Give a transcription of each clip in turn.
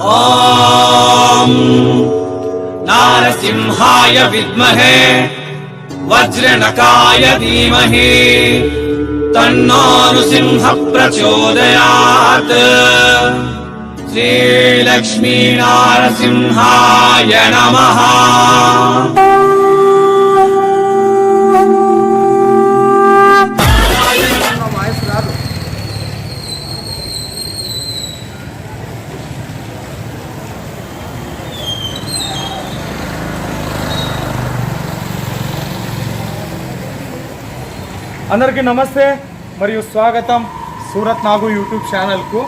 ఓం నారసింహాయ విద్మహే వజ్రనకాయ ధీమహి తన్నో నృసింహ ప్రచోదయాత్. శ్రీలక్ష్మీ నారసింహాయ నమః. అందరికీ నమస్తే మరియు స్వాగతం సూరత్ నాగు యూట్యూబ్ ఛానల్కు.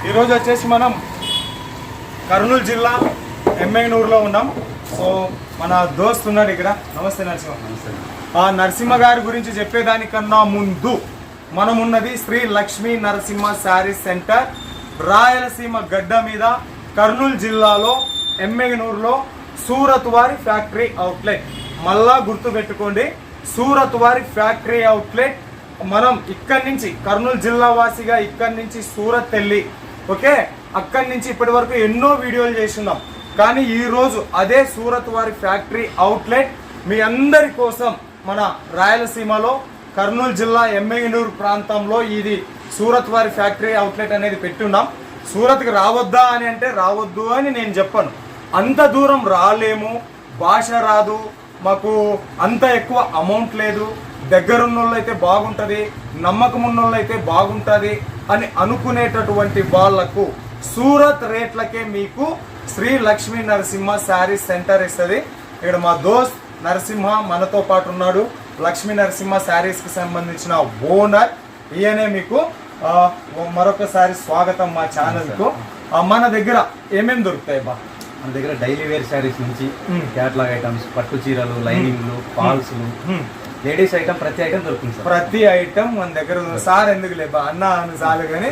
ఈరోజు వచ్చేసి మనం కర్నూలు జిల్లా ఎమ్మెగనూరులో ఉన్నాం. సో మన దోస్త్ ఉన్నాడు ఇక్కడ. నమస్తే నరసింహ. ఆ నరసింహ గారి గురించి చెప్పేదానికన్నా ముందు మనం ఉన్నది శ్రీ లక్ష్మీ నరసింహ శారీస్ సెంటర్, రాయలసీమ గడ్డ మీద, కర్నూలు జిల్లాలో ఎమ్మెగనూరులో సూరత్ వారి ఫ్యాక్టరీ అవుట్లెట్. మళ్ళా గుర్తుపెట్టుకోండి, సూరత్ వారి ఫ్యాక్టరీ అవుట్లెట్. మనం ఇక్కడి నుంచి కర్నూలు జిల్లా వాసిగా ఇక్కడి నుంచి సూరత్ వెళ్ళి ఓకే, అక్కడి నుంచి ఇప్పటి వరకు ఎన్నో వీడియోలు చేస్తున్నాం. కానీ ఈరోజు అదే సూరత్ వారి ఫ్యాక్టరీ అవుట్లెట్ మీ అందరి కోసం మన రాయలసీమలో కర్నూలు జిల్లా ఎమ్మెగనూరు ప్రాంతంలో ఇది సూరత్ వారి ఫ్యాక్టరీ అవుట్లెట్ అనేది పెట్టున్నాం. సూరత్కి రావద్దా అని అంటే రావద్దు అని నేను చెప్పను. అంత దూరం రాలేము, భాష రాదు, మాకు అంత ఎక్కువ అమౌంట్ లేదు, దగ్గరున్న వాళ్ళు అయితే బాగుంటుంది, నమ్మకం ఉన్న వాళ్ళు అయితే బాగుంటుంది అని అనుకునేటటువంటి వాళ్లకు సూరత్ రేట్లకే మీకు శ్రీ లక్ష్మీ నరసింహ శారీస్ సెంటర్ ఇస్తుంది. ఇక్కడ మా దోస్త్ నరసింహ మనతో పాటు ఉన్నాడు. లక్ష్మీ నరసింహ శారీస్కి సంబంధించిన ఓనర్ ఈయనే. మీకు మరొకసారి స్వాగతం మా ఛానల్కు. మన దగ్గర ఏమేమి దొరుకుతాయి బా? మన దగ్గర డైలీ వేర్ శారీస్ నుంచి క్యాట్లాగ్ ఐటమ్స్, పట్టు చీరలు, లైనింగ్లు, ఫాల్స్లు, లేడీస్ ఐటమ్ ప్రతి ఐటమ్ దొరుకుతుంది. ప్రతి ఐటమ్ మన దగ్గర సార్ ఎందుకు లేబా అన్న అని చాలు. కానీ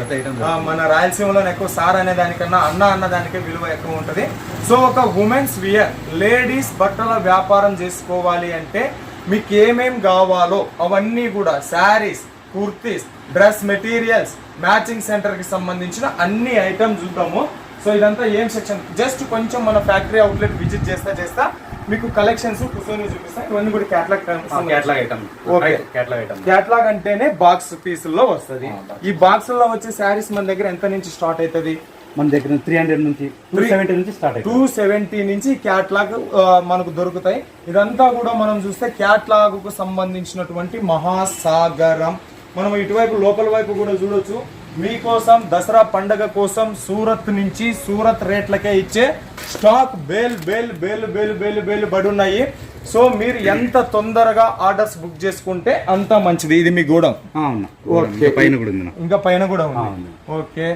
మన రాయలసీమలో ఎక్కువ సార్ అనే దానికన్నా అన్న అన్న దానికే విలువ ఎక్కువ ఉంటుంది. సో ఒక ఉమెన్స్ వియర్ లేడీస్ బట్టల వ్యాపారం చేసుకోవాలి అంటే మీకు ఏమేం కావాలో అవన్నీ కూడా saris, kurtis, dress materials, matching centre కి సంబంధించిన అన్ని ఐటమ్స్ చూద్దాము. సో ఇదంతా ఏం సెక్షన్, జస్ట్ కొంచెం మన ఫ్యాక్టరీ అవుట్లెట్ విజిట్ చేస్తా మీకు కలెక్షన్స్ కూర్చొని చూపిస్తాను. ఇవన్నీ కూడా క్యాట్లాగ్ అంటేనే బాక్స్ పీసుల్లో వస్తుంది. ఈ బాక్స్ లో వచ్చే శారీస్ మన దగ్గర ఎంత నుంచి స్టార్ట్ అవుతుంది? మన దగ్గర 300 నుంచి 270 నుంచి స్టార్ట్ అవుతుంది. 270 నుంచి క్యాట్లాగ్ మనకు దొరుకుతాయి. ఇదంతా కూడా మనం చూస్తే క్యాట్లాగ్ కు సంబంధించినటువంటి మహాసాగరం. మనం ఇటువైపు లోపల వైపు కూడా చూడొచ్చు. మీకోసం దసరా పండగ కోసం సూరత్ నుంచి సూరత్ రేట్లకే ఇచ్చే stock bale bale bale bale bale bale బడున్నాయి. సో మీరు ఎంత తొందరగా ఆర్డర్స్ బుక్ చేసుకుంటే అంత మంచిది. ఇది మీ గూడెం ఇంకా పైన కూడా ఉంది. ఓకే,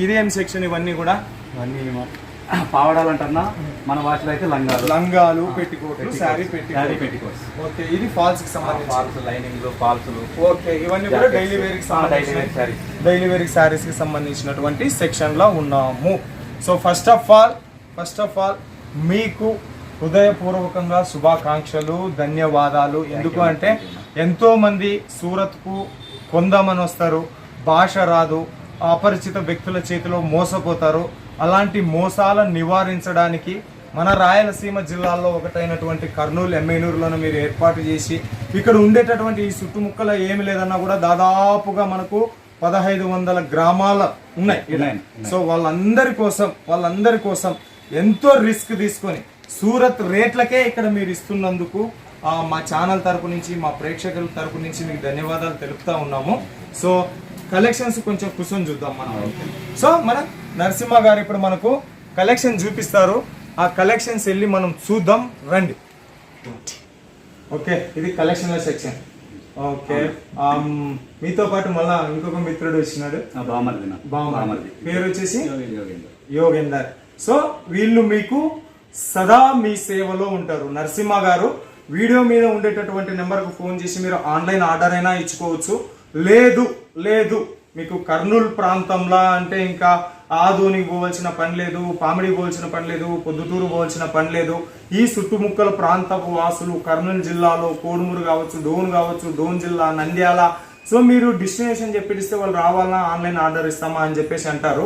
ఇదేం సెక్షన్? ఇవన్నీ కూడా పావడాలంటన్నా మన వాటిలో అయితే లంగాలు పెట్టికోట్లు, శారీ పెట్టికోట్స్. ఓకే, ఇది ఫాల్స్ కి సంబంధించి ఫాల్స్, లైనింగ్లు, ఫాల్స్లు. ఓకే, ఇవన్నీ కూడా డైలీ వేర్ శారీస్ కి సంబంధించినటువంటి సెక్షన్ లో ఉన్నాము. సో ఫస్ట్ ఆఫ్ ఆల్ మీకు హృదయపూర్వకంగా శుభాకాంక్షలు, ధన్యవాదాలు. ఎందుకు అంటే ఎంతో మంది సూరత్ కు కొందామని వస్తారు, భాష రాదు, అపరిచిత వ్యక్తుల చేతిలో మోసపోతారు. అలాంటి మోసాలను నివారించడానికి మన రాయలసీమ జిల్లాల్లో ఒకటైనటువంటి కర్నూలు ఎమ్మెగనూరులోనే మీరు ఏర్పాటు చేసి ఇక్కడ ఉండేటటువంటి ఈ చుట్టుముక్కల ఏమి లేదన్నా కూడా దాదాపుగా మనకు 1500 గ్రామాల ఉన్నాయి. సో వాళ్ళందరి కోసం ఎంతో రిస్క్ తీసుకొని సూరత్ రేట్లకే ఇక్కడ మీరు ఇస్తున్నందుకు మా ఛానల్ తరపు నుంచి, మా ప్రేక్షకుల తరపు నుంచి మీకు ధన్యవాదాలు తెలుపుతా ఉన్నాము. సో కలెక్షన్స్ కొంచెం కూర్చొని చూద్దాం మనం. సో మన నరసింహ గారు ఇప్పుడు మనకు కలెక్షన్ చూపిస్తారు. ఆ కలెక్షన్స్ వెళ్ళి మనం చూద్దాం రండి. ఓకే, ఇది కలెక్షన్ సెక్షన్. ఓకే, మీతో పాటు మళ్ళా ఇంకొక మిత్రుడు వచ్చినాడు, బామర్ది. పేరు వచ్చేసి యోగేందర్. సో వీళ్ళు మీకు సదా మీ సేవలో ఉంటారు. నరసింహ గారు వీడియో మీద ఉండేటటువంటి నెంబర్కు ఫోన్ చేసి మీరు ఆన్లైన్ ఆర్డర్ అయినా ఇచ్చుకోవచ్చు. లేదు మీకు కర్నూలు ప్రాంతంలో అంటే ఇంకా ఆదోనికి పోవాల్సిన పని లేదు, పామిడికి పోవాల్సిన పని లేదు, పొద్దుటూరు పోవాల్సిన పని లేదు. ఈ చుట్టుముక్కల ప్రాంతపు వాసులు కర్నూలు జిల్లాలో కోడుమూరు కావచ్చు, డోన్ జిల్లా, నంద్యాల, సో మీరు డెస్టినేషన్ చెప్పిస్తే వాళ్ళు రావాలా ఆన్లైన్ ఆర్డర్ ఇస్తామా అని చెప్పేసి అంటారు.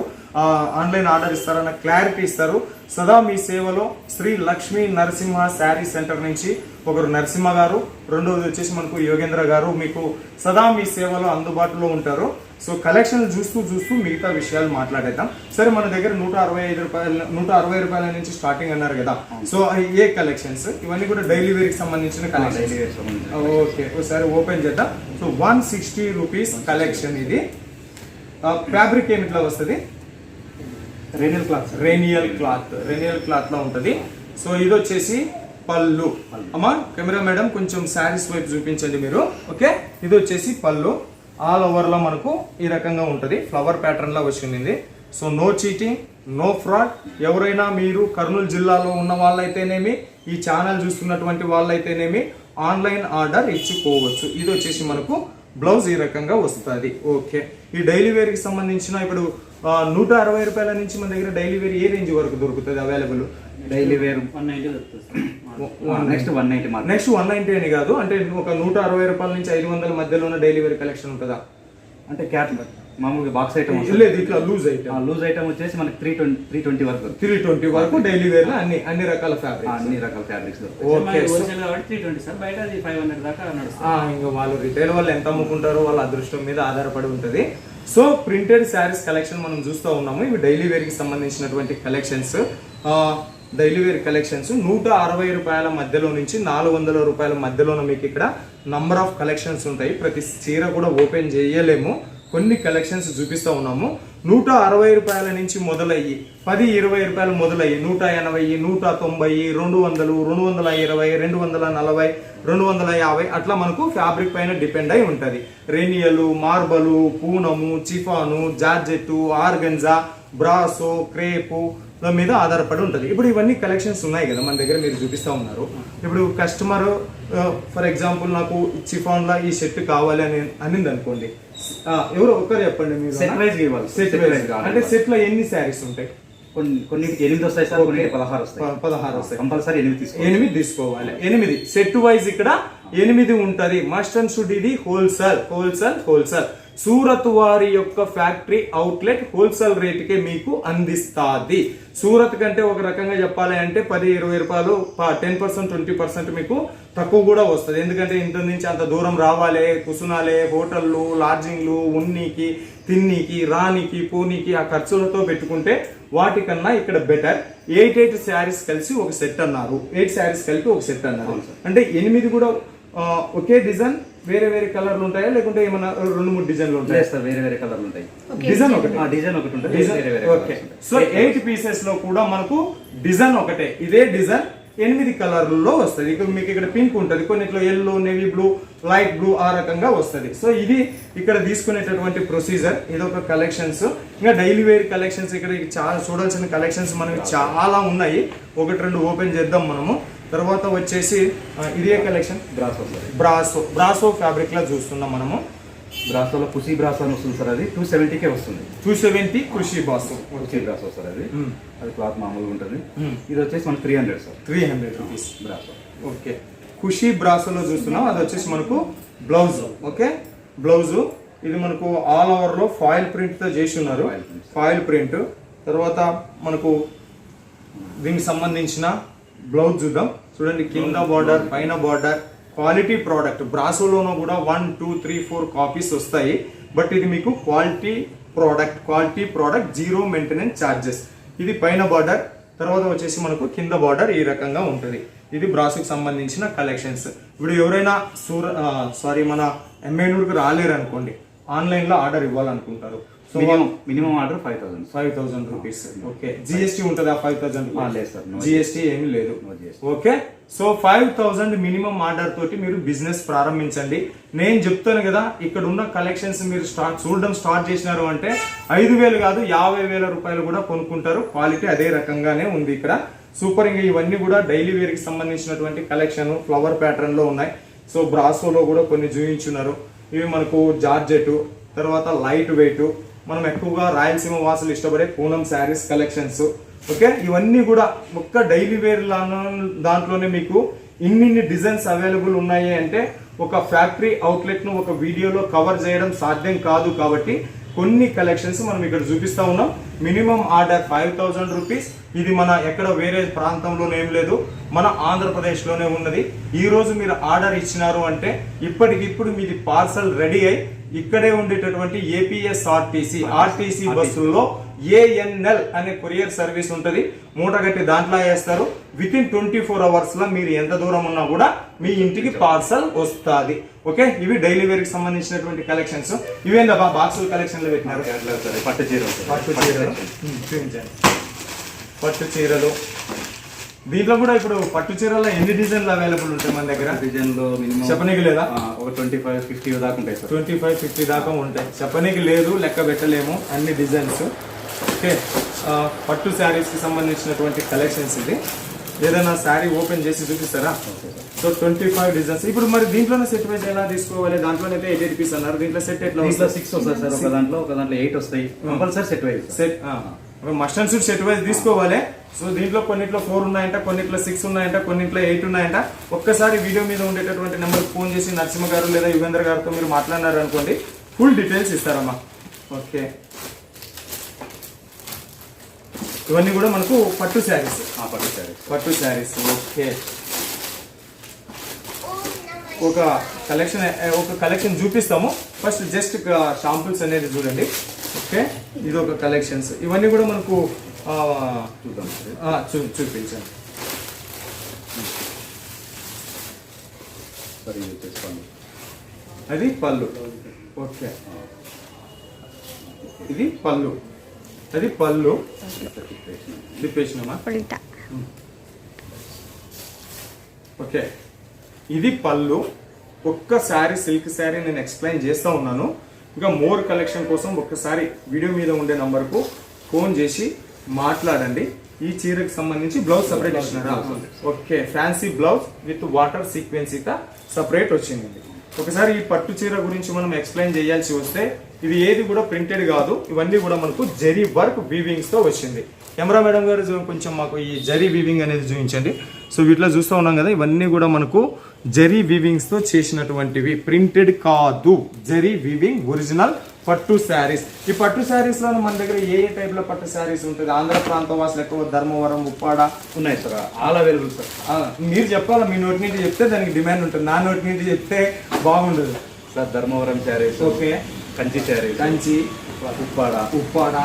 ఆన్లైన్ ఆర్డర్ ఇస్తారన్న క్లారిటీ ఇస్తారు. సదా మీ సేవలో శ్రీ లక్ష్మీ నరసింహ శారీ సెంటర్ నుంచి ఒకరు నరసింహ గారు, రెండవది వచ్చేసి మనకు యోగేంద్ర గారు మీకు సదా మీ సేవలో అందుబాటులో ఉంటారు. సో కలెక్షన్ చూస్తూ మిగతా విషయాలు మాట్లాడేద్దాం. సరే, మన దగ్గర 160 రూపాయల నుంచి స్టార్టింగ్ అన్నారు కదా. సో ఏ కలెక్షన్స్ ఇవన్నీ కూడా డైలీ వేర్ కి సంబంధించిన కలెక్షన్. ఓకే, ఒకసారి ఓపెన్ చేద్దాం. So 160 rupees collection. ఇది ఫ్యాబ్రిక్ ఏమిట్లా వస్తుంది? రేనియల్ క్లాత్ లో ఉంటది. సో ఇది వచ్చేసి పళ్ళు. అమ్మా కెమెరా మేడం కొంచెం శారీస్ వైపు చూపించండి మీరు. ఓకే, ఇది వచ్చేసి పళ్ళు. ఆల్ ఓవర్ లో మనకు ఈ రకంగా ఉంటది, ఫ్లవర్ ప్యాటర్న్ లా వచ్చింది. So no cheating, no fraud. ఎవరైనా మీరు కర్నూలు జిల్లాలో ఉన్న వాళ్ళైతేనేమి, ఈ ఛానల్ చూస్తున్నటువంటి వాళ్ళైతేనేమి ఆన్లైన్ ఆర్డర్ ఇచ్చుకోవచ్చు. ఇది వచ్చేసి మనకు బ్లౌజ్ ఈ రకంగా వస్తుంది. ఓకే, ఈ డైలీ వేర్ కి సంబంధించిన ఇప్పుడు 160 రూపాయల నుంచి మన దగ్గర డైలీ వేర్ ఏ రేంజ్ వరకు దొరుకుతుంది అవైలబుల్? డైలీ వేర్ 190 దొరుకుతుంది. నెక్స్ట్ 190 అని కాదు, అంటే ఒక 160 రూపాయల నుంచి 500 మధ్యలో ఉన్న డైలీ వేర్ కలెక్షన్ ఉంటుందా? అంటే క్యాట్ మామూలుగా బాక్స్ ఐటమ్ లేదు, ఇట్లా లూజ్ ఐటమ్ వచ్చేసి మనకి 320 వరకు. 320 వరకు డైలీ వేర్ లో అన్ని రకాల ఫ్యాబ్రిక్స్ ఓకే. ఇంకా వాళ్ళు రిటైల్ వాళ్ళు ఎంత అమ్ముకుంటారో వాళ్ళ అదృష్టం మీద ఆధారపడి ఉంటది. సో ప్రింటెడ్ శారీస్ కలెక్షన్ మనం చూస్తూ ఉన్నాము. ఇవి డైలీ వేర్ కి సంబంధించినటువంటి కలెక్షన్స్. డైలీ వేర్ కలెక్షన్స్ 160 రూపాయల మధ్యలో నుంచి 400 రూపాయల మధ్యలోనే మీకు ఇక్కడ నంబర్ ఆఫ్ కలెక్షన్స్ ఉంటాయి. ప్రతి చీర కూడా ఓపెన్ చేయలేము, కొన్ని కలెక్షన్స్ చూపిస్తూ ఉన్నాము. 160 రూపాయల నుంచి మొదలయ్యి 10-20 రూపాయలు మొదలయ్యి 180, 190, 200, 220, 240, 250 అట్లా మనకు ఫ్యాబ్రిక్ పైన డిపెండ్ అయి ఉంటుంది. రెనియలు, మార్బలు, పూనము, చిఫాను, జార్జెట్టు, ఆర్గంజా, బ్రాసో, క్రేపు మీద ఆధారపడి ఉంటుంది. ఇప్పుడు ఇవన్నీ కలెక్షన్స్ ఉన్నాయి కదా మన దగ్గర, మీరు చూపిస్తూ ఉన్నారు. ఇప్పుడు కస్టమర్ ఫర్ ఎగ్జాంపుల్ నాకు చిఫాన్ లా ఈ సెట్ కావాలి అని అనింది అనుకోండి, ఎవరో ఒక్కరు చెప్పండి మీరు. సెట్ వైజ్ అంటే సెట్ లో ఎన్ని శారీస్ ఉంటాయి? కొన్నిటికి 8 వస్తాయి సార్, కొన్ని 16 వస్తాయి. కంపల్సరీ 8 తీసుకోవాలి. 8 సెట్ వైజ్ ఇక్కడ 8 ఉంటది. Must and should. ఇది హోల్సేల్ సూరత్ వారి యొక్క ఫ్యాక్టరీ అవుట్లెట్ హోల్సేల్ రేటుకే మీకు అందిస్తాది. సూరత్ కంటే ఒక రకంగా చెప్పాలి అంటే 10-20 రూపాయలు 10%, 20% మీకు తక్కువ కూడా వస్తుంది. ఎందుకంటే ఇంత నుంచి అంత దూరం రావాలి, కుసునాలే, హోటళ్ళు, లాడ్జింగ్లు, ఉన్నీకి, తిన్నీకి, రానికి, పోనీకి ఆ ఖర్చులతో పెట్టుకుంటే వాటికన్నా ఇక్కడ బెటర్. 8 శారీస్ కలిసి ఒక సెట్ అన్నారు. 8 శారీస్ కలిపి ఒక సెట్ అన్నారు. అంటే 8 కూడా ఒకే డిజైన్ వేరే కలర్లు ఉంటాయా, లేకుంటే ఏమన్నా 2-3 డిజైన్లు ఉంటాయి? వేరే కలర్లు ఉంటాయి. డిజైన్ ఒకటి ఉంటుంది. ఓకే, సో 8 పీసెస్ లో కూడా మనకు డిజైన్ ఒకటే. ఇదే డిజైన్ 8 కలర్లలో వస్తుంది. ఇక్కడ మీకు ఇక్కడ పింక్ ఉంటుంది, కొన్నిట్లో yellow, navy blue, light blue ఆ రకంగా వస్తుంది. సో ఇది ఇక్కడ తీసుకునేటటువంటి ప్రొసీజర్. ఇదొక కలెక్షన్స్. ఇంకా డైలీ వేర్ కలెక్షన్స్ ఇక్కడ చాలా చూడాల్సిన కలెక్షన్స్ మనకి చాలా ఉన్నాయి. 1-2 ఓపెన్ చేద్దాం మనము. తర్వాత వచ్చేసి ఇదే కలెక్షన్ బ్రాసో ఫ్యాబ్రిక్ లా చూస్తున్నాం మనము. బ్రాసోలో ఖుషీ బ్రాసో అని వస్తుంది సార్. అది 270కే వస్తుంది. 270 ఖుషీ బ్రాసో సార్. అది క్లాత్ మామూలుగా ఉంటుంది. ఇది వచ్చేసి మనకు 300 సార్. 300 rupees brasso. ఓకే, ఖుషీ బ్రాసోలో చూస్తున్నాం. అది వచ్చేసి మనకు బ్లౌజ్. ఓకే, బ్లౌజ్ ఇది మనకు ఆల్ ఓవర్ లో ఫాయిల్ ప్రింట్ తో చేసి ఉన్నారు. Foil print. తర్వాత మనకు దీనికి సంబంధించిన బ్లౌజ్ చూద్దాం. చూడండి, కింద బార్డర్, పైన బార్డర్, క్వాలిటీ ప్రోడక్ట్. బ్రాసోలోనూ కూడా 1, 2, 3, 4 కాపీస్ వస్తాయి. బట్ ఇది మీకు క్వాలిటీ ప్రోడక్ట్, 0 మెయింటెనెన్స్ ఛార్జెస్. ఇది పైన బార్డర్. తర్వాత వచ్చేసి మనకు కింద బార్డర్ ఈ రకంగా ఉంటుంది. ఇది బ్రాసోకి సంబంధించిన కలెక్షన్స్. ఇప్పుడు ఎవరైనా మన ఎంఐనూరుకి రాలేరు అనుకోండి, ఆన్లైన్ లో ఆర్డర్ ఇవ్వాలనుకుంటారు. So minimum order 5,000 rupees. Okay, GST ఉంటుందా? 5,000 లేదు సార్, జిఎస్టీ ఏమీ లేదు. ఓకే, సో 5,000 మినిమం ఆర్డర్ తోటి మీరు బిజినెస్ ప్రారంభించండి. నేను చెప్తాను కదా, ఇక్కడ ఉన్న కలెక్షన్స్ మీరు చూడడం స్టార్ట్ చేసినారు అంటే 5,000 కాదు 50,000 రూపాయలు కూడా కొనుక్కుంటారు. క్వాలిటీ అదే రకంగానే ఉంది ఇక్కడ. సూపర్. ఇంకా ఇవన్నీ కూడా డైలీ వేర్ కి సంబంధించినటువంటి కలెక్షన్ ఫ్లవర్ ప్యాటర్న్ లో ఉన్నాయి. సో బ్రాసోలో కూడా కొన్ని చూపించున్నారు. ఇవి మనకు జార్జెట్, తర్వాత లైట్ వెయిట్, మనం ఎక్కువగా రాయలసీమ వాసులు ఇష్టపడే పూనం శారీస్ కలెక్షన్స్. ఓకే, ఇవన్నీ కూడా ఒక్క డైలీ వేర్ దాంట్లోనే మీకు ఇన్ని డిజైన్స్ అవైలబుల్ ఉన్నాయి అంటే ఒక ఫ్యాక్టరీ అవుట్లెట్ ను ఒక వీడియోలో కవర్ చేయడం సాధ్యం కాదు కాబట్టి కొన్ని కలెక్షన్స్ మనం ఇక్కడ చూపిస్తా ఉన్నాం. Minimum order 5000 rupees. ఇది మన ఎక్కడ వేరే ప్రాంతంలో ఏం లేదు, మన ఆంధ్రప్రదేశ్ లోనే ఉన్నది. ఈ రోజు మీరు ఆర్డర్ ఇచ్చినారు అంటే ఇప్పటికిప్పుడు మీది పార్సల్ రెడీ అయి ఇక్కడే ఉండేటటువంటి ఆర్టీసీ బస్సుల్లో ANL అనే కొరియర్ సర్వీస్ ఉంటుంది. మూట కట్టి దాంట్లో వేస్తారు. విత్ ఇన్ 24 అవర్స్ లో మీరు ఎంత దూరం ఉన్నా కూడా మీ ఇంటికి పార్సల్ వస్తుంది. ఓకే, ఇవి డైలీ వేర్ కి సంబంధించినటువంటి కలెక్షన్స్. ఇవేందా బాక్స్ కలెక్షన్ లో పెట్టినారు? పట్టు చీరలు. దీంట్లో కూడా ఇప్పుడు పట్టు చీరల్లో ఎన్ని డిజైన్లు అవైలబుల్ ఉంటాయి మన దగ్గర? డిజైన్లో మినిమం చెప్పనీకి లేదా? ఒక 25-50 దాకా ఉంటాయి సార్. 25-50 దాకా ఉంటాయి. చెప్పనీకి లేదు, లెక్క పెట్టలేము అన్ని డిజైన్స్. ఓకే, పట్టు శారీస్ కి సంబంధించినటువంటి కలెక్షన్స్. ఇది ఏదైనా శారీ ఓపెన్ చేసి చూపిస్తారా? So 25 designs. ఇప్పుడు మరి దీంట్లోనే సెట్ వైజ్ ఎలా తీసుకోవాలి? దాంట్లోనైతే 8 రూపీస్ అన్నారు. దీంట్లో సెట్ ఎట్లా? 6 వస్తాయి సార్. ఒక దాంట్లో 8 వస్తాయి. Compulsory set wise. Set must and should set wise తీసుకోవాలి. సో దీంట్లో కొన్నిట్లో 4 ఉన్నాయంట, కొన్నిట్లో 6 ఉన్నాయంట, కొన్నిట్లో 8 ఉన్నాయంట. ఒక్కసారి వీడియో మీద ఉండేటటువంటి నెంబర్ ఫోన్ చేసి నరసింహ గారు లేదా యుగేంద్ర గారితో మీరు మాట్లాడినారు అనుకోండి, ఫుల్ డీటెయిల్స్ ఇస్తారమ్మా. ఓకే, ఇవన్నీ కూడా మనకు పట్టు శారీస్. పట్టు శారీస్. ఓకే, ఒక కలెక్షన్ చూపిస్తాము. ఫస్ట్ జస్ట్ షాంపుల్స్ అనేది చూడండి. ఓకే, ఇది ఒక కలెక్షన్స్. ఇవన్నీ కూడా మనకు చూపించండి. అది పళ్ళు. ఓకే, ఇది పళ్ళు. అది పళ్ళు తిప్పేసినామా? ఓకే, ఇది పళ్ళు. ఒక్క శారీ, సిల్క్ శారీ నేను ఎక్స్ప్లెయిన్ చేస్తా ఉన్నాను. ఇంకా మోర్ కలెక్షన్ కోసం ఒక్కసారి వీడియో మీద ఉండే నంబర్కు ఫోన్ చేసి మాట్లాడండి. ఈ చీరకు సంబంధించి బ్లౌజ్ సపరేట్ ఇచ్చినారా? Okay, fancy blouse with water సీక్వెన్సీతో సపరేట్ వచ్చింది. ఒకసారి ఈ పట్టు చీర గురించి మనం ఎక్స్ప్లెయిన్ చేయాల్సి వస్తే ఇది ఏది కూడా ప్రింటెడ్ కాదు. ఇవన్నీ కూడా మనకు జరీ వర్క్ వీవింగ్స్ తో వచ్చింది. కెమెరా మేడం గారు కొంచెం మాకు ఈ జరీ వీవింగ్ అనేది చూపించండి. సో వీటిలో చూస్తూ ఉన్నాం కదా, ఇవన్నీ కూడా మనకు జరీ వీవింగ్స్ తో చేసినటువంటివి, ప్రింటెడ్ కాదు. జరీ వీవింగ్ ఒరిజినల్ పట్టు శారీస్. ఈ పట్టు శారీస్ లో మన దగ్గర ఏ టైప్ లో పట్టు శారీస్ ఉంటుంది? ఆంధ్ర ప్రాంతం వాసులు ఎక్కువ ధర్మవరం, ఉప్పాడ ఉన్నాయి సార్. All available sir. మీరు చెప్పాలా, మీ నోటి నుంచి చెప్తే దానికి డిమాండ్ ఉంటుంది. నా నోటి నుంచి చెప్తే బాగుండదు సార్. ధర్మవరం శారీస్, ఓకే, కంచి శారీస్, కంచి, ఉప్పాడ,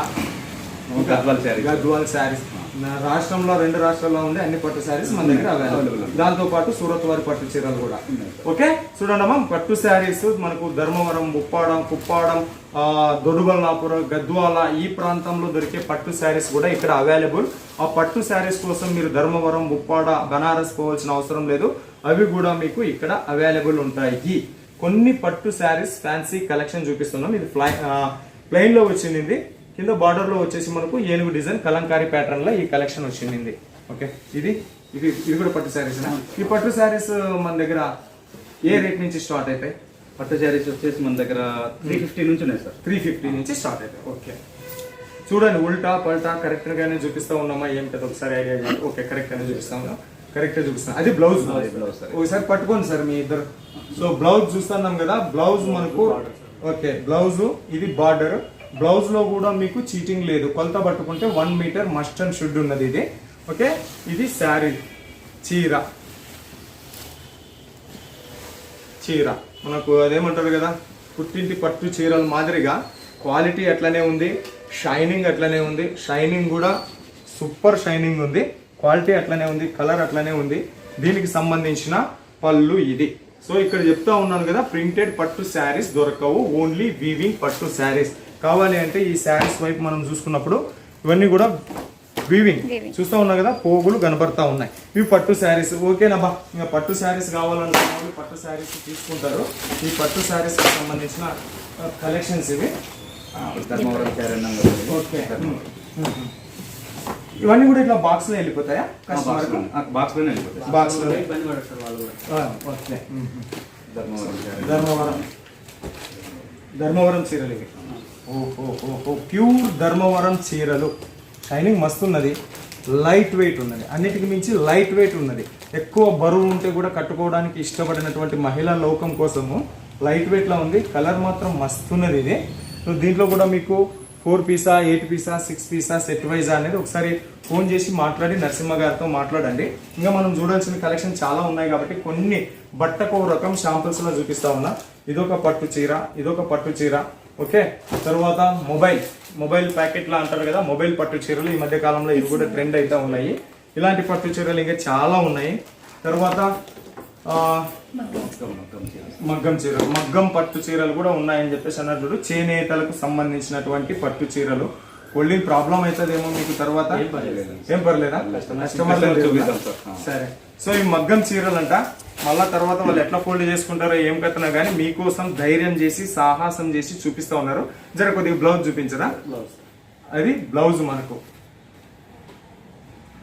గద్వాల్ శారీస్. రాష్ట్రంలో 2 రాష్ట్రాల్లో ఉండే అన్ని పట్టు శారీస్ మన దగ్గర అవైలబుల్. దాంతో పాటు సూరత్ వారి పట్టు చీరలు కూడా. ఓకే, చూడండమ్మా, పట్టు శారీస్ మనకు ధర్మవరం, ఉప్పాడం, కుప్పాడం, దొడుబల్లాపురం, గద్వాల ఈ ప్రాంతంలో దొరికే పట్టు శారీస్ కూడా ఇక్కడ అవైలబుల్. ఆ పట్టు శారీస్ కోసం మీరు ధర్మవరం, ఉప్పాడ, బనారస్ పోవాల్సిన అవసరం లేదు. అవి కూడా మీకు ఇక్కడ అవైలబుల్ ఉంటాయి. కొన్ని పట్టు శారీస్ ఫ్యాన్సీ కలెక్షన్ చూపిస్తున్నాం. ఇది ప్లెయిన్ లో వచ్చింది. కింద బార్డర్ లో వచ్చేసి మనకు ఏనుగు డిజైన్ కలంకారీ ప్యాటర్న్ లో ఈ కలెక్షన్ వచ్చింది. ఓకే, ఇది కూడా పట్టు శారీస్. ఈ పట్టు శారీస్ మన దగ్గర ఏ రేట్ నుంచి స్టార్ట్ అవుతాయి? పట్టు శారీస్ వచ్చేసి మన దగ్గర 350 నుంచి ఉన్నాయి సార్. 350 నుంచి స్టార్ట్ అవుతాయి. ఓకే, చూడండి, ఉల్టా పల్టా కరెక్ట్ గానే చూపిస్తా ఉన్నామా? ఏమిటది ఒకసారి ఐడియా చేయండి. ఓకే, కరెక్ట్ గానే చూపిస్తాము. కరెక్ట్ చూపిస్తాం. అది బ్లౌజ్. ఒకసారి పట్టుకోండి సార్ మీ ఇద్దరు. సో బ్లౌజ్ చూస్తున్నాం కదా, బ్లౌజ్ మనకు ఓకే, బ్లౌజ్ ఇది బార్డర్. బ్లౌజ్ లో కూడా మీకు చీటింగ్ లేదు. కొలత పట్టుకుంటే 1 మీటర్ మస్ట్ అండ్ షుడ్ ఉన్నది ఇది. ఓకే, ఇది శారీ. చీర మనకు అదేమంటారు కదా, పుట్టింటి పట్టు చీరల మాదిరిగా క్వాలిటీ అట్లనే ఉంది, షైనింగ్ అట్లనే ఉంది. షైనింగ్ కూడా సూపర్ షైనింగ్ ఉంది. క్వాలిటీ అట్లనే ఉంది, కలర్ అట్లనే ఉంది. దీనికి సంబంధించిన పళ్ళు ఇది. సో ఇక్కడ చెప్తా ఉన్నాను కదా, ప్రింటెడ్ పట్టు శారీస్ దొరకవు, ఓన్లీ వీవింగ్ పట్టు శారీస్. కావాలి అంటే ఈ శారీస్ వైపు మనం చూసుకున్నప్పుడు ఇవన్నీ కూడా వీవింగ్ చూస్తా ఉన్నా కదా, పోగులు కనబడతా ఉన్నాయి. ఇవి పట్టు శారీస్. ఓకేనబ్బా, ఇంకా పట్టు శారీస్ కావాలనుకున్న వాళ్ళు పట్టు శారీస్ తీసుకుంటారు. ఈ పట్టు శారీస్ కి సంబంధించిన కలెక్షన్స్ ఇవి. ఓకే, ఇవన్నీ కూడా ఇట్లా బాక్స్ లో వెళ్ళిపోతాయా? బాక్స్ లో. ధర్మవరం చీరలు ఇవి. ఓహో, ప్యూర్ ధర్మవరం చీరలు. షైనింగ్ మస్తు ఉన్నది. లైట్ వెయిట్ ఉన్నది, అన్నిటికి మించి లైట్ వెయిట్ ఉన్నది. ఎక్కువ బరువు ఉంటే కూడా కట్టుకోవడానికి ఇష్టపడినటువంటి మహిళా లోకం కోసము లైట్ వెయిట్లో ఉంది. కలర్ మాత్రం మస్తున్నది ఇది. సో దీంట్లో కూడా మీకు 4 పీసా 8 పీసా 6 పీసా సెట్ వైజా అనేది ఒకసారి ఫోన్ చేసి మాట్లాడి నరసింహ గారితో మాట్లాడండి. ఇంకా మనం చూడాల్సిన కలెక్షన్ చాలా ఉన్నాయి కాబట్టి కొన్ని బట్టకు రకం శాంపుల్స్లో చూపిస్తా ఉన్నా. ఇదొక పట్టు చీర, ఇదొక పట్టు చీర. ఓకే, తర్వాత మొబైల్ ప్యాకెట్లా అంటారు కదా, మొబైల్ పట్టు చీరలు. ఈ మధ్య కాలంలో ఇవి కూడా ట్రెండ్ అయితే ఉన్నాయి. ఇలాంటి పట్టు చీరలు ఇంకా చాలా ఉన్నాయి. తర్వాత మగ్గం చీరలు, మగ్గం పట్టు చీరలు కూడా ఉన్నాయని చెప్పేసి అన్నట్టు. చేనేతలకు సంబంధించినటువంటి పట్టు చీరలు. కొల్లింగ్ ప్రాబ్లం అవుతుందేమో మీకు తర్వాత. ఏం పర్లేదా? సరే. సో ఈ మగ్గం చీరలు అంట, మళ్ళా తర్వాత వాళ్ళు ఎట్లా ఫోల్డ్ చేసుకుంటారో ఏం కథనా కానీ మీకోసం ధైర్యం చేసి సాహసం చేసి చూపిస్తా ఉన్నారు. జర కొద్దిగా బ్లౌజ్ చూపించరా? అది బ్లౌజ్ మనకు,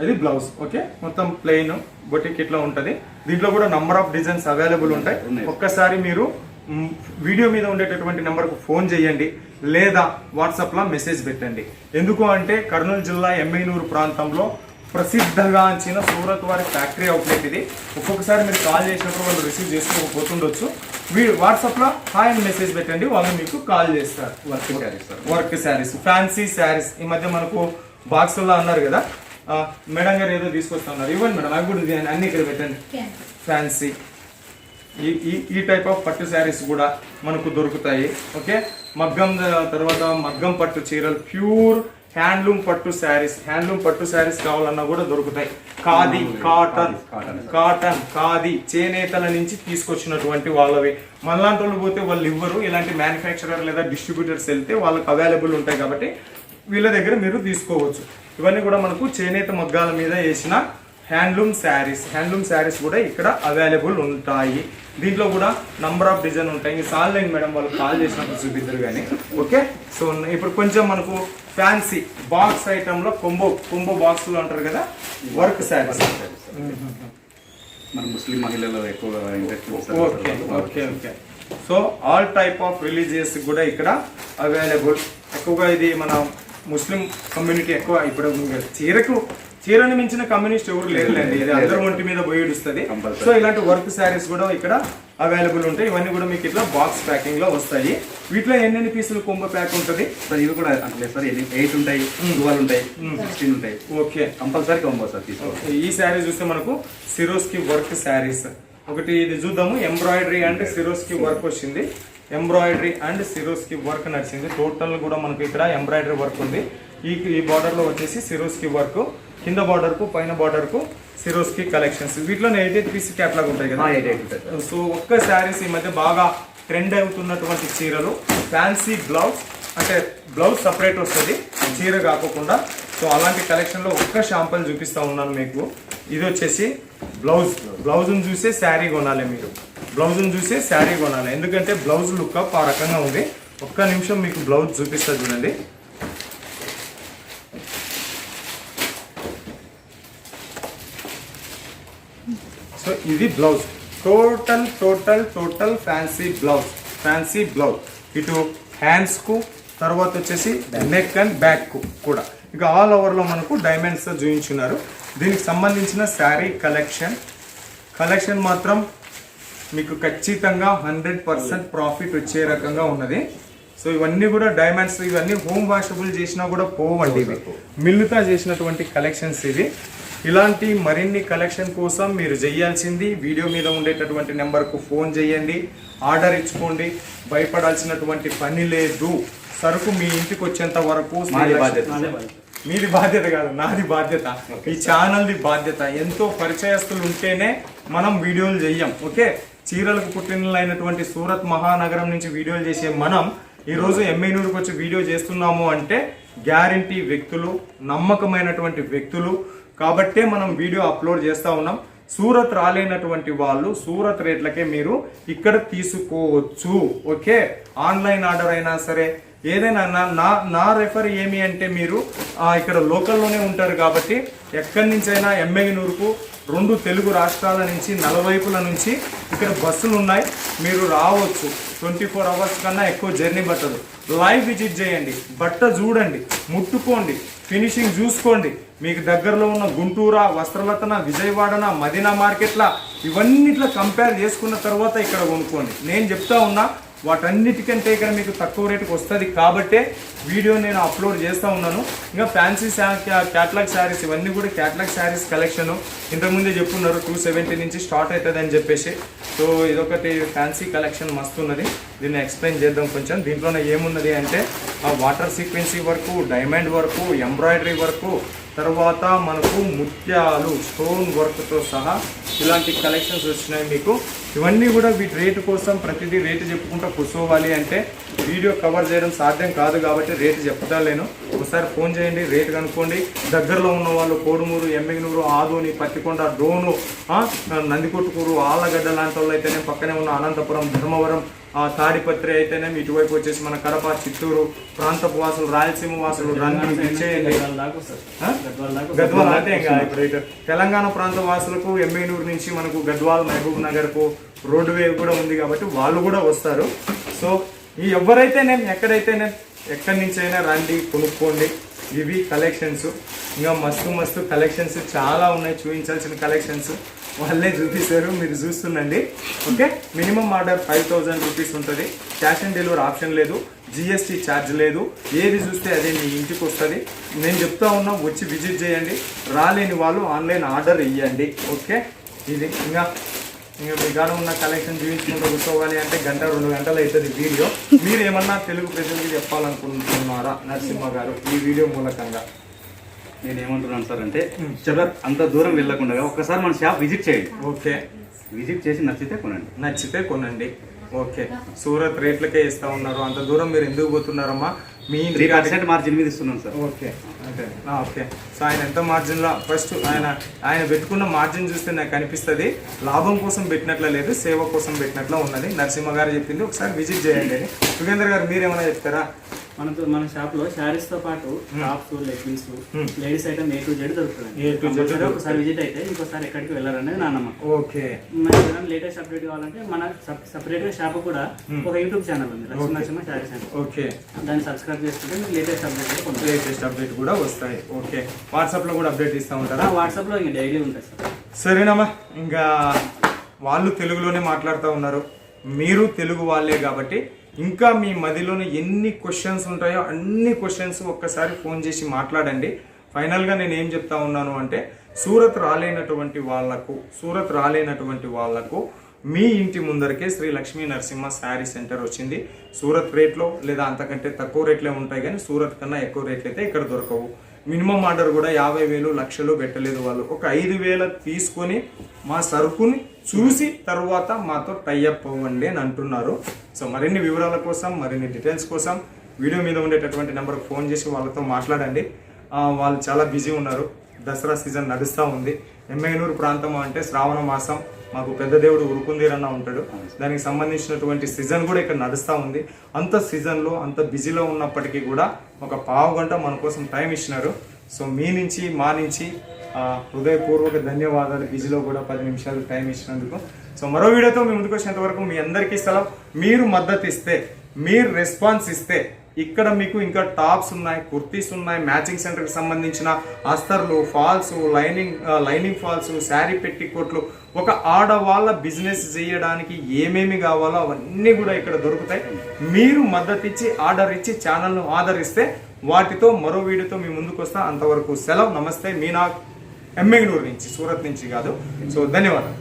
అది బ్లౌజ్. ఓకే, మొత్తం ప్లెయిన్ బొటిక్ ఇట్లా ఉంటుంది. దీంట్లో కూడా నంబర్ ఆఫ్ డిజైన్స్ అవైలబుల్ ఉంటాయి. ఒక్కసారి మీరు వీడియో మీద ఉండేటటువంటి నెంబర్కు ఫోన్ చేయండి లేదా వాట్సాప్లో మెసేజ్ పెట్టండి. ఎందుకు అంటే కర్నూలు జిల్లా ఎమ్మెనూరు ప్రాంతంలో ప్రసిద్ధగాంచిన సూరత్ వారి ఫ్యాక్టరీ అవుట్లెట్ ఇది. ఒక్కొక్కసారి మీరు కాల్ చేసినప్పుడు వాళ్ళు రిసీవ్ చేసుకోకపోతుండొచ్చు. వాట్సాప్లో హాయ్ అని మెసేజ్ పెట్టండి, వాళ్ళు మీకు కాల్ చేస్తారు. Work saris, fancy saris. ఈ మధ్య మనకు బాక్సుల్లో అన్నారు కదా, మేడం గారు ఏదో తీసుకొస్తున్నారు. ఇవ్వండి మేడం, అవి కూడా అన్ని ఇక్కడ పెట్టండి. ఫ్యాన్సీ ఈ టైప్ ఆఫ్ పట్టు శారీస్ కూడా మనకు దొరుకుతాయి. ఓకే, మగ్గం తర్వాత మగ్గం పట్టు చీరలు, ప్యూర్ హ్యాండ్లూమ్ పట్టు శారీస్. హ్యాండ్లూమ్ పట్టు శారీస్ కావాలన్నా కూడా దొరుకుతాయి. ఖాదీ, కాటన్ ఖాదీ చేనేతల నుంచి తీసుకొచ్చినటువంటి వాళ్ళవి. మనలాంటి వాళ్ళు పోతే వాళ్ళు ఇవ్వరు. ఇలాంటి మ్యానుఫ్యాక్చరర్ లేదా డిస్ట్రిబ్యూటర్స్ వెళ్తే వాళ్ళకి అవైలబుల్ ఉంటాయి కాబట్టి వీళ్ళ దగ్గర మీరు తీసుకోవచ్చు. ఇవన్నీ కూడా మనకు చేనేత మగ్గాల మీద వేసిన హ్యాండ్లూమ్ శారీస్ కూడా ఇక్కడ అవైలబుల్ ఉంటాయి. దీంట్లో కూడా నంబర్ ఆఫ్ డిజైన్ ఉంటాయి. ఇంక సాల్లేండి మేడం, వాళ్ళు కాల్ చేసినప్పుడు చూపిద్దరు కానీ. ఓకే, సో ఇప్పుడు కొంచెం మనకు ఫ్యాన్సీ బాక్స్ ఐటమ్ లో కొంబో బాక్స్ లో అంటారు కదా, వర్క్ శారీస్. మన ముస్లిం మహిళలు ఎక్కువగా interest. Okay okay okay. So all type of religious కూడా ఇక్కడ అవైలబుల్. ఎక్కువగా ఇది మన ముస్లిం కమ్యూనిటీ ఎక్కువ. ఇప్పుడు చీరని మించిన కమ్యూనిస్ట్ ఎవరు లేరులేండి, ఇది అందరూ ఒంటి మీద పోయిడుస్తుంది. సో ఇలాంటి వర్క్ శారీస్ కూడా ఇక్కడ అవైలబుల్ ఉంటాయి. ఇవన్నీ కూడా మీకు ఇట్లా బాక్స్ ప్యాకింగ్ లో వస్తాయి. వీటిలో ఎన్ని పీసులు కొంబో ప్యాక్ ఉంటుంది? సార్ ఇవి కూడా అంటే సార్ 8 ఉంటాయి, 12 ఉంటాయి, 16 ఉంటాయి. ఓకే, కంపల్సరీ కొంబో సార్ తీసుకోవాలి. ఈ శారీ చూస్తే మనకు సిరోస్ కి వర్క్ శారీస్. ఒకటి ఇది చూద్దాము. ఎంబ్రాయిడరీ అండ్ సిరోస్ కి వర్క్ వచ్చింది. ఎంబ్రాయిడరీ అండ్ సిరోస్ కి వర్క్ నడిచింది. టోటల్ కూడా మనకు ఇక్కడ ఎంబ్రాయిడరీ వర్క్ ఉంది. ఈ బార్డర్ లో వచ్చేసి సిరోస్ కి వర్క్, కింద బార్డర్ కు పైన బార్డర్ కు సిరోస్ కి కలెక్షన్స్. వీటిలో 8 పీస్ క్యాట్లాగ్ ఉంటాయి కదా. 8 సో ఒక్క శారీస్ ఈ మధ్య బాగా ట్రెండ్ అవుతున్నటువంటి చీరలు. ఫ్యాన్సీ బ్లౌజ్ అంటే బ్లౌజ్ సపరేట్ వస్తుంది, చీర కాకుండా. సో అలాంటి కలెక్షన్ లో ఒక్క షాంపుల్ చూపిస్తా ఉన్నాను మీకు. ఇది వచ్చేసి బ్లౌజ్ని చూసే శారీ కొనాలి మీరు. బ్లౌజ్ని చూసే శారీ కొనాలి, ఎందుకంటే బ్లౌజ్ లుక్ ఆ రకంగా ఉంది. ఒక్క నిమిషం మీకు బ్లౌజ్ చూపిస్తా చూడండి. సో ఇది బ్లౌజ్, టోటల్ ఫ్యాన్సీ బ్లౌజ్. ఇటు హ్యాండ్స్ కు, తర్వాత వచ్చేసి నెక్ అండ్ బ్యాక్ కు కూడా ఇక ఆల్ ఓవర్ లో మనకు డైమండ్స్ చూపించున్నారు. దీనికి సంబంధించిన శారీ కలెక్షన్ మాత్రం మీకు ఖచ్చితంగా 100% ప్రాఫిట్ వచ్చే రకంగా ఉన్నది. సో ఇవన్నీ కూడా డైమండ్స్, ఇవన్నీ హోమ్ వాషబుల్ చేసినా కూడా పోవండి. ఇవి మిల్లుతా చేసినటువంటి కలెక్షన్స్ ఇవి. ఇలాంటి మరిన్ని కలెక్షన్ కోసం మీరు చేయాల్సింది వీడియో మీద ఉండేటటువంటి నెంబర్కు ఫోన్ చేయండి, ఆర్డర్ ఇచ్చుకోండి. భయపడాల్సినటువంటి పని లేదు. సరుకు మీ ఇంటికి వచ్చేంత వరకు మీది బాధ్యత కాదు, నాది బాధ్యత, ఈ ఛానల్ది బాధ్యత. ఎంతో పరిచయస్తులు ఉంటేనే మనం వీడియోలు చెయ్యం. ఓకే, చీరలకు పుట్టినైనటువంటి సూరత్ మహానగరం నుంచి వీడియోలు చేసే మనం ఈరోజు ఎమ్మెనూరుకు వచ్చి వీడియో చేస్తున్నాము అంటే గ్యారంటీ వ్యక్తులు, నమ్మకమైనటువంటి వ్యక్తులు కాబట్టే మనం వీడియో అప్లోడ్ చేస్తూ ఉన్నాం. సూరత్ రాలేనటువంటి వాళ్ళు సూరత్ రేట్లకే మీరు ఇక్కడ తీసుకోవచ్చు. ఓకే, ఆన్లైన్ ఆర్డర్ అయినా సరే ఏదైనా నా రెఫర్ ఏమి అంటే మీరు ఇక్కడ లోకల్లోనే ఉంటారు కాబట్టి ఎక్కడి నుంచైనా ఎమ్మెగనూరుకు 2 తెలుగు రాష్ట్రాల నుంచి నలువైపుల నుంచి ఇక్కడ బస్సులు ఉన్నాయి, మీరు రావచ్చు. 24 అవర్స్ కన్నా ఎక్కువ జర్నీ పట్టదు. లైవ్ విజిట్ చేయండి, బట్ట చూడండి, ముట్టుకోండి, ఫినిషింగ్ చూసుకోండి. మీకు దగ్గరలో ఉన్న గుంటూరు, వస్త్రలతన, విజయవాడన, మదీనా మార్కెట్ల ఇవన్నిట్లో కంపేర్ చేసుకున్న తర్వాత ఇక్కడ కొనుక్కోండి. నేను చెప్తా ఉన్నా వాటన్నిటికంటే ఇక్కడ మీకు తక్కువ రేటుకి వస్తుంది కాబట్టే వీడియో నేను అప్లోడ్ చేస్తూ ఉన్నాను. ఇంకా ఫ్యాన్సీ క్యాటలాగ్ శారీస్ ఇవన్నీ కూడా క్యాటలాగ్ శారీస్ కలెక్షన్ ఇంతకుముందే చెప్పున్నారు 270 నుంచి స్టార్ట్ అవుతుంది అని చెప్పేసి. సో ఇదొకటి ఫ్యాన్సీ కలెక్షన్ మస్తు ఉన్నది. దీన్ని ఎక్స్ప్లెయిన్ చేద్దాం కొంచెం. దీంట్లోనే ఏమున్నది అంటే వాటర్ సీక్వెన్సీ work, diamond work, embroidery work, తర్వాత మనకు ముత్యాలు స్టోన్ వర్క్తో సహా ఇలాంటి కలెక్షన్స్ వచ్చినాయి మీకు. ఇవన్నీ కూడా వీటి రేటు కోసం ప్రతిదీ రేటు చెప్పుకుంటూ కూర్చోవాలి అంటే వీడియో కవర్ చేయడం సాధ్యం కాదు కాబట్టి రేటు చెప్తాలేను. ఒకసారి ఫోన్ చేయండి, రేటు కనుక్కోండి. దగ్గరలో ఉన్న వాళ్ళు కోడుమూరు, ఎమ్మిగనూరు, ఆదోని, పత్తికొండ, డోను, నందికొట్టుకూరు, ఆళ్ళగడ్డ లాంటి వాళ్ళు అయితేనే పక్కనే ఉన్న అనంతపురం, ధర్మవరం, తాడిపత్రి అయితేనే ఇటువైపు వచ్చేసి మన కడప, చిత్తూరు ప్రాంతపు వాసులు, రాయలసీమ వాసులు రండి ఇచ్చేయండి. గద్వాల్ అంటే ఇంకా ఇప్పుడు తెలంగాణ ప్రాంత వాసులకు ఎమ్మిగనూరు నుంచి మనకు గద్వాల్, మహబూబ్ నగర్కు రోడ్డు వే కూడా ఉంది కాబట్టి వాళ్ళు కూడా వస్తారు. సో ఈ ఎవరైతేనే ఎక్కడి నుంచి అయినా రండి, కొనుక్కోండి. ఇవి కలెక్షన్స్. ఇంకా మస్తు కలెక్షన్స్ చాలా ఉన్నాయి. చూపించాల్సిన కలెక్షన్స్ వాళ్ళే చూపిస్తారు, మీరు చూస్తుండండి. ఓకే, మినిమం ఆర్డర్ 5000 రూపీస్ ఉంటుంది. క్యాష్ ఆన్ డెలివరీ ఆప్షన్ లేదు, GST ఛార్జ్ లేదు. ఏది చూస్తే అదే మీ ఇంటికి వస్తుంది. నేను చెప్తా ఉన్నా, వచ్చి విజిట్ చేయండి. రాలేని వాళ్ళు ఆన్లైన్ ఆర్డర్ ఇవ్వండి. ఓకే, ఇది ఇంకా మీ కాడ ఉన్న కలెక్షన్ చూపించుకుంటూ కూర్చోవాలి అంటే 1-2 గంటలు అవుతుంది వీడియో. మీరు ఏమన్నా తెలుగు ప్రజలకి చెప్పాలనుకుంటున్నారా నరసింహ గారు ఈ వీడియో మూలకంగా? నేను ఏమంటున్నాను సార్ అంటే చాలా అంత దూరం వెళ్ళకుండా ఒక్కసారి మన షాప్ విజిట్ చేయండి. ఓకే, విజిట్ చేసి నచ్చితే కొనండి. ఓకే, సూరత్ రేట్లకే ఇస్తా ఉన్నారు. అంత దూరం మీరు ఎందుకు పోతున్నారమ్మా? మీ 3% మార్జిన్ మీద ఇస్తున్నాను సార్. Okay okay. సో ఆయన ఎంత మార్జిన్లో ఫస్ట్ ఆయన పెట్టుకున్న మార్జిన్ చూస్తే నాకు కనిపిస్తుంది లాభం కోసం పెట్టినట్ల లేదు, సేవ కోసం పెట్టినట్లు ఉన్నది. నరసింహ గారు చెప్పింది, ఒకసారి విజిట్ చేయండి. సుగేంద్ర గారు మీరేమైనా చెప్తారా? మన షాప్ లో శారీస్ తో పాటు tops, leggings, ladies item A to Z దొరుకుతుంది. ఒకసారి విజిట్ అయితే ఇంకోసారి ఎక్కడికి వెళ్ళారనేది నా నమ్మకం. ఓకే, లేటెస్ట్ అప్డేట్ కావాలంటే మన సపరేట్ గా షాప్ కూడా ఒక యూట్యూబ్ ఛానల్ ఉంది, లక్ష్మీ నరసింహ శారీస్ అని. ఓకే, దాన్ని సబ్స్క్రైబ్ చేసుకుంటే మీకు లేటెస్ట్ అప్డేట్ కూడా వస్తాయి. ఓకే, వాట్సాప్ లో కూడా అప్డేట్ ఇస్తూ ఉంటారా? వాట్సాప్ లో ఇంకా డైలీ ఉంటాయి సార్. సరేనమ్మా, ఇంకా వాళ్ళు తెలుగులోనే మాట్లాడుతూ ఉన్నారు, మీరు తెలుగు వాళ్ళే కాబట్టి ఇంకా మీ మదిలోనే ఎన్ని క్వశ్చన్స్ ఉంటాయో అన్ని క్వశ్చన్స్ ఒక్కసారి ఫోన్ చేసి మాట్లాడండి. ఫైనల్గా నేను ఏం చెప్తా ఉన్నాను అంటే సూరత్ రాలేనటువంటి వాళ్లకు మీ ఇంటి ముందరికే శ్రీ లక్ష్మీ నరసింహ శారీ సెంటర్ వచ్చింది. సూరత్ రేట్లో లేదా అంతకంటే తక్కువ రేట్లే ఉంటాయి, కానీ సూరత్ కన్నా ఎక్కువ రేట్లు అయితే ఇక్కడ దొరకవు. మినిమం ఆర్డర్ కూడా 50,000 లక్షలు పెట్టలేదు వాళ్ళు. ఒక 5,000 తీసుకొని మా సరుకుని చూసి తర్వాత మాతో టైఅప్ అవ్వండి అని అంటున్నారు. సో మరిన్ని వివరాల కోసం, మరిన్ని డీటెయిల్స్ కోసం వీడియో మీద ఉండేటటువంటి నెంబర్కి ఫోన్ చేసి వాళ్ళతో మాట్లాడండి. వాళ్ళు చాలా బిజీ ఉన్నారు. దసరా సీజన్ నడుస్తూ ఉంది. ఎమ్మిగనూరు ప్రాంతం అంటే శ్రావణ మాసం, మాకు పెద్ద దేవుడు ఉరుకుందీరన్న ఉంటాడు, దానికి సంబంధించినటువంటి సీజన్ కూడా ఇక్కడ నడుస్తూ ఉంది. అంత సీజన్లో అంత బిజీలో ఉన్నప్పటికీ కూడా ఒక పావు గంట మన కోసం టైం ఇచ్చినారు. సో మీ నుంచి మా నుంచి హృదయపూర్వక ధన్యవాదాలు. బిజీలో కూడా 10 నిమిషాలు టైం ఇచ్చినందుకు. సో మరో వీడియోతో మీ ముందుకు వచ్చేంత వరకు మీ అందరికీ సెలవు. మీరు మద్దతు ఇస్తే, మీరు రెస్పాన్స్ ఇస్తే ఇక్కడ మీకు ఇంకా టాప్స్ ఉన్నాయి, కుర్తీస్ ఉన్నాయి, మ్యాచింగ్ సెంటర్కి సంబంధించిన అస్తర్లు, ఫాల్స్, లైనింగ్ ఫాల్స్, శారీ పెట్టికోట్లు, ఒక ఆడవాళ్ళ బిజినెస్ చేయడానికి ఏమేమి కావాలో అవన్నీ కూడా ఇక్కడ దొరుకుతాయి. మీరు మద్దతు ఇచ్చి ఆర్డర్ ఇచ్చి ఛానల్ను ఆదరిస్తే వాటితో మరో వీడియోతో మీ ముందుకు వస్తా. అంతవరకు సెలవు. నమస్తే. మీనా, ఎమ్మిగనూరు నుంచి, సూరత్ నుంచి కాదు. సో ధన్యవాదాలు.